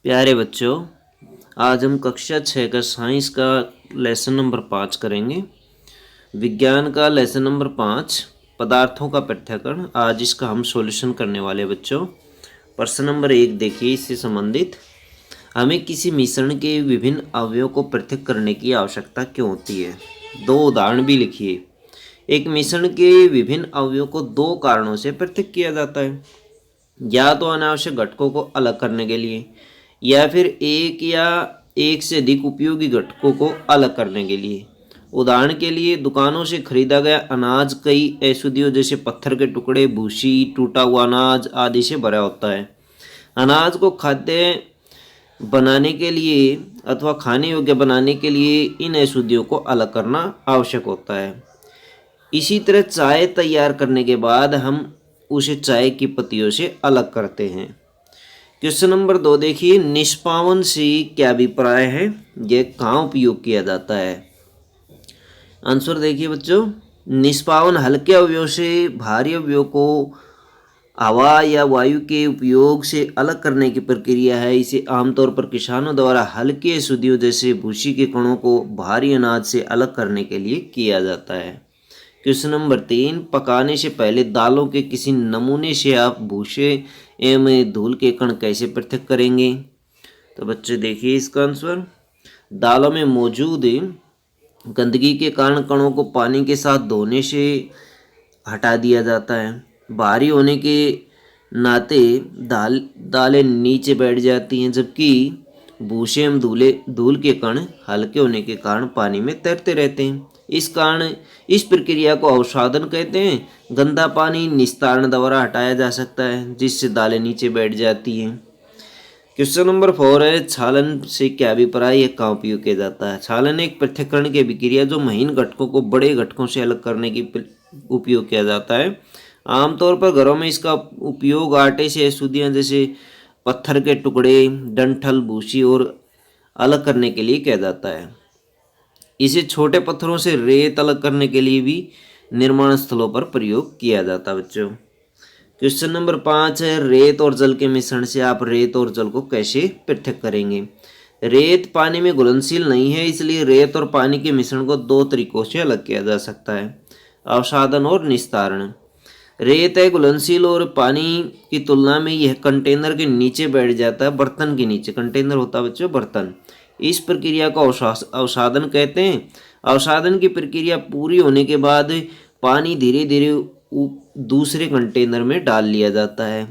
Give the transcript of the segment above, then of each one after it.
प्यारे बच्चों, आज हम कक्षा 6 का साइंस का लेसन नंबर 5 करेंगे। विज्ञान का लेसन नंबर 5 पदार्थों का पृथक्करण। आज इसका हम सॉल्यूशन करने वाले बच्चों। प्रश्न नंबर 1 देखिए, इससे संबंधित हमें किसी मिश्रण के विभिन्न अवयवों को पृथक करने की आवश्यकता क्यों होती है। दो उदाहरण भी लिखिए। एक मिश्रण के विभिन्न अवयवों को दो कारणों से पृथक किया जाता है, या तो अनावश्यक घटकों को अलग करने के लिए, या फिर एक या एक से अधिक उपयोगी घटकों को अलग करने के लिए। उदाहरण के लिए, दुकानों से खरीदा गया अनाज कई अशुद्धियों जैसे पत्थर के टुकड़े, भूसी, टूटा हुआ अनाज आदि से भरा होता है। अनाज को खाद्य बनाने के लिए अथवा खाने योग्य बनाने के लिए इन अशुद्धियों को अलग करना आवश्यक होता है। इसी तरह चाय तैयार करने के बाद हम उसे चाय की पत्तियों से अलग करते हैं। क्वेश्चन नंबर 2 देखिए, निष्पावन से क्या अभिप्राय है, यह कहाँ उपयोग किया जाता है। आंसर देखिए बच्चों, निष्पावन हल्के अवयव से भारी अवयव को हवा या वायु के उपयोग से अलग करने की प्रक्रिया है। इसे आमतौर पर किसानों द्वारा हल्के अशुद्धियों जैसे भूसी के कणों को भारी अनाज से अलग करने के लिए किया जाता है। क्वेश्चन नंबर 3, पकाने से पहले दालों के किसी नमूने से आप भूसे एवं धूल के कण कैसे पृथक करेंगे। तो बच्चे देखिए इसका आंसर, दालों में मौजूद गंदगी के कारण कणों को पानी के साथ धोने से हटा दिया जाता है। भारी होने के नाते दालें नीचे बैठ जाती हैं, जबकि भूसे एवं धूल के कण हल्के होने के कारण पानी में तैरते रहते हैं। इस प्रक्रिया को अवसादन कहते हैं। गंदा पानी निस्तारण द्वारा हटाया जा सकता है, जिससे दालें नीचे बैठ जाती हैं। क्वेश्चन नंबर 4 है, छालन से क्या अभिप्राय, यह कहाँ उपयोग किया जाता है। छालन एक पृथक्करण की अभिक्रिया जो महीन घटकों को बड़े घटकों से अलग करने की उपयोग किया जाता है। आमतौर पर घरों में इसका उपयोग आटे से अशुद्धियाँ जैसे पत्थर के टुकड़े, डंठल, भूसी और अलग करने के लिए किया जाता है। इसे छोटे पत्थरों से रेत अलग करने के लिए भी निर्माण स्थलों पर प्रयोग किया जाता है बच्चों। क्वेश्चन नंबर 5 है, रेत और जल के मिश्रण से आप रेत और जल को कैसे पृथक करेंगे। रेत पानी में घुलनशील नहीं है, इसलिए रेत और पानी के मिश्रण को दो तरीकों से अलग किया जा सकता है, अवसादन और निस्तारण। रेत है घुलनशील और पानी की तुलना में यह कंटेनर के नीचे बैठ जाता है, बर्तन के नीचे। कंटेनर होता है बच्चों बर्तन। इस प्रक्रिया को अवसादन कहते हैं। अवसादन की प्रक्रिया पूरी होने के बाद पानी धीरे धीरे दूसरे कंटेनर में डाल लिया जाता है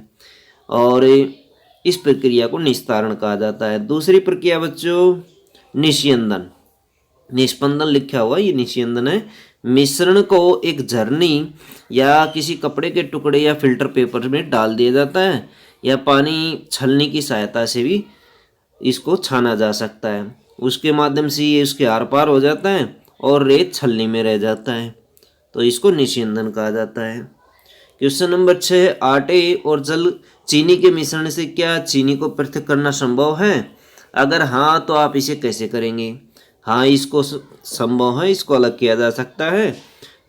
और इस प्रक्रिया को निस्तारण कहा जाता है। दूसरी प्रक्रिया बच्चों निस्यंदन। निस्पंदन लिखा हुआ, ये निस्यंदन है। मिश्रण को एक झरनी या किसी कपड़े के टुकड़े या फिल्टर पेपर में डाल दिया जाता है, या पानी छलनी की सहायता से भी इसको छाना जा सकता है। उसके माध्यम से ये उसके आर पार हो जाता है और रेत छलनी में रह जाता है, तो इसको निस्यंदन कहा जाता है। क्वेश्चन नंबर 6, आटे और जल चीनी के मिश्रण से क्या चीनी को पृथक करना संभव है। अगर हाँ तो आप इसे कैसे करेंगे। हाँ, इसको संभव है, इसको अलग किया जा सकता है।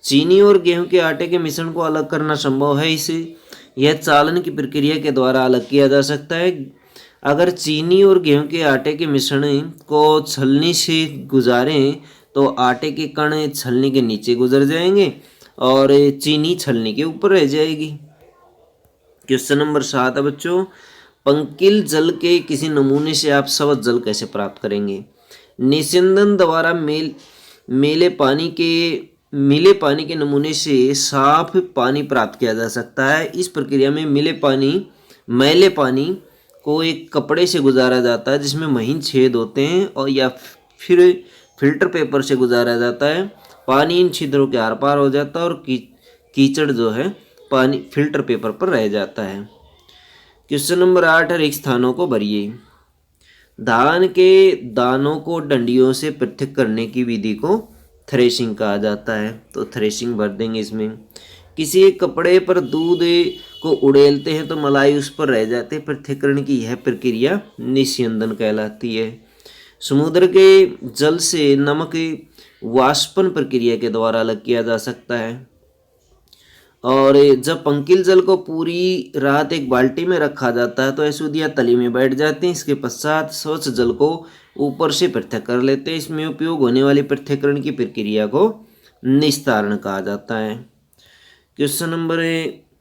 चीनी और गेहूं के आटे के मिश्रण को अलग करना संभव है, इसे यह चालन की प्रक्रिया के द्वारा अलग किया जा सकता है। अगर चीनी और गेहूं के आटे के मिश्रण को छलनी से गुजारें तो आटे के कण छलनी के नीचे गुजर जाएंगे और चीनी छलनी के ऊपर रह जाएगी। क्वेश्चन नंबर 7 है बच्चों, पंकिल जल के किसी नमूने से आप शवद जल कैसे प्राप्त करेंगे। निस्यंदन द्वारा मिले पानी के नमूने से साफ पानी प्राप्त किया जा सकता है। इस प्रक्रिया में मैले पानी को एक कपड़े से गुजारा जाता है जिसमें महीन छेद होते हैं, और या फिर फिल्टर पेपर से गुजारा जाता है। पानी इन छिद्रों के आर पार हो जाता है और कीचड़ जो है पानी फिल्टर पेपर पर रह जाता है। क्वेश्चन नंबर 8 है, रिक्त स्थानों को भरिए। धान के दानों को डंडियों से पृथक करने की विधि को थ्रेशिंग कहा जाता है, तो थ्रेशिंग भर देंगे इसमें। किसी एक कपड़े पर दूध को उड़ेलते हैं तो मलाई उस पर रह जाते हैं, पृथक्करण की यह प्रक्रिया निस्यंदन कहलाती है। समुद्र के जल से नमक वाष्पन प्रक्रिया के द्वारा अलग किया जा सकता है। और जब पंकिल जल को पूरी रात एक बाल्टी में रखा जाता है तो अशुद्धियाँ तली में बैठ जाती हैं। इसके पश्चात स्वच्छ जल को ऊपर से पृथक कर लेते हैं। इसमें उपयोग होने वाली पृथक्करण की प्रक्रिया को निस्तारण कहा जाता है। क्वेश्चन नंबर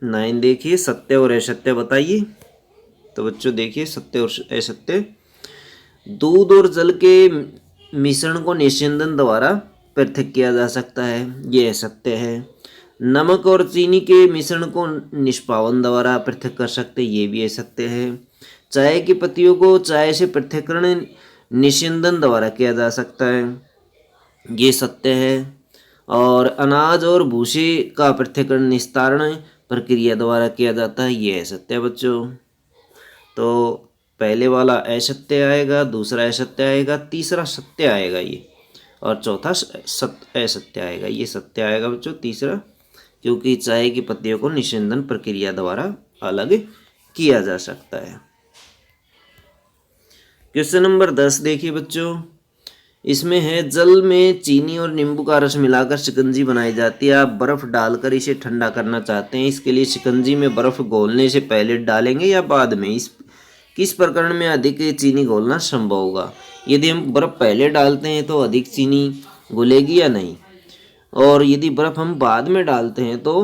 9 देखिए, सत्य और असत्य बताइए। तो बच्चों देखिए, सत्य और असत्य। दूध और जल के मिश्रण को निस्यंदन द्वारा पृथक किया जा सकता है, ये असत्य है। नमक और चीनी के मिश्रण को निष्पावन द्वारा पृथक कर सकते, ये भी असत्य है। चाय की पत्तियों को चाय से पृथक्करण निस्यंदन द्वारा किया जा सकता है, ये सत्य है। और अनाज और भूसे का पृथक्करण निस्तारण प्रक्रिया द्वारा किया जाता है, ये असत्य है बच्चों। तो पहले वाला असत्य आएगा, दूसरा असत्य आएगा, तीसरा सत्य आएगा ये, और चौथा असत्य आएगा, ये सत्य आएगा बच्चों तीसरा, क्योंकि चाय की पत्तियों को निस्यंदन प्रक्रिया द्वारा अलग किया जा सकता है। क्वेश्चन नंबर 10 देखिए बच्चों, इसमें है जल में चीनी और नींबू का रस मिलाकर शिकंजी बनाई जाती है। आप बर्फ डालकर इसे ठंडा करना चाहते हैं, इसके लिए शिकंजी में बर्फ घोलने से पहले डालेंगे या बाद में? इस किस प्रकरण में अधिक चीनी घोलना संभव होगा? यदि हम बर्फ पहले डालते हैं तो अधिक चीनी घुलेगी या नहीं, और यदि बर्फ हम बाद में डालते हैं तो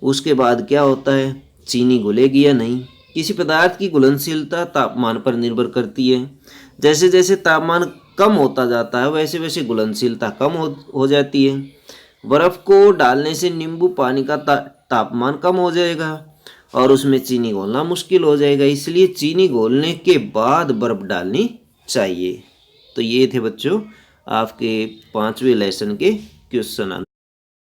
उसके बाद क्या होता है, चीनी घुलेगी या नहीं? किसी पदार्थ की घुलनशीलता तापमान पर निर्भर करती है। जैसे जैसे तापमान कम होता जाता है वैसे वैसे घुलनशीलता कम हो जाती है। बर्फ को डालने से नींबू पानी का तापमान कम हो जाएगा और उसमें चीनी घोलना मुश्किल हो जाएगा, इसलिए चीनी घोलने के बाद बर्फ डालनी चाहिए। तो ये थे बच्चों आपके 5वें लेसन के क्वेश्चन आंसर।